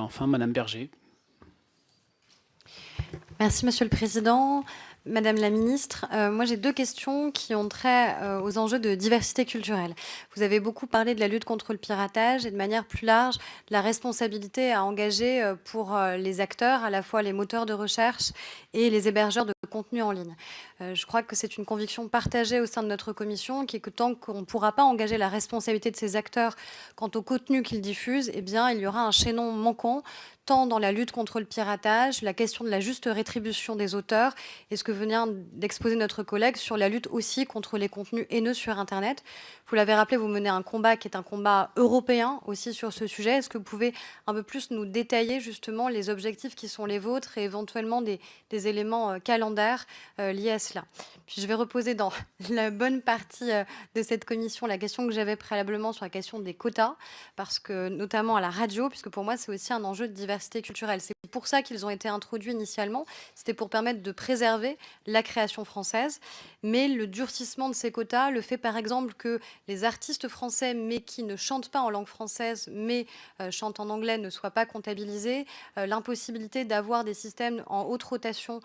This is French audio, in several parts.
enfin, Madame Berger. Merci Monsieur le Président. Madame la Ministre, moi j'ai 2 questions qui ont trait, aux enjeux de diversité culturelle. Vous avez beaucoup parlé de la lutte contre le piratage et de manière plus large, de la responsabilité à engager, pour, les acteurs, à la fois les moteurs de recherche et les hébergeurs de contenu en ligne. Je crois que c'est une conviction partagée au sein de notre commission, qui est que tant qu'on ne pourra pas engager la responsabilité de ces acteurs quant au contenu qu'ils diffusent, eh bien il y aura un chaînon manquant, tant dans la lutte contre le piratage, la question de la juste rétribution des auteurs et ce que vient d'exposer notre collègue sur la lutte aussi contre les contenus haineux sur Internet. Vous l'avez rappelé, vous menez un combat qui est un combat européen aussi sur ce sujet. Est-ce que vous pouvez un peu plus nous détailler justement les objectifs qui sont les vôtres et éventuellement des éléments calendaires liés à cela? Puis je vais reposer dans la bonne partie de cette commission la question que j'avais préalablement sur la question des quotas, parce que notamment à la radio, puisque pour moi c'est aussi un enjeu de diversité culturelle. C'est pour ça qu'ils ont été introduits initialement, c'était pour permettre de préserver la création française. Mais le durcissement de ces quotas, le fait par exemple que les artistes français, mais qui ne chantent pas en langue française, mais chantent en anglais, ne soient pas comptabilisés, l'impossibilité d'avoir des systèmes en haute rotation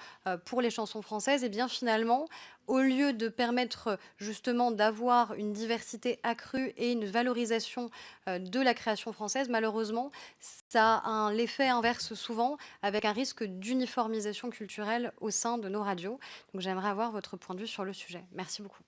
pour les chansons françaises, et bien finalement, au lieu de permettre justement d'avoir une diversité accrue et une valorisation de la création française, malheureusement, ça a l'effet inverse souvent, avec un risque d'uniformisation culturelle au sein de nos radios. Donc j'aimerais avoir votre point de vue sur le sujet. Merci beaucoup.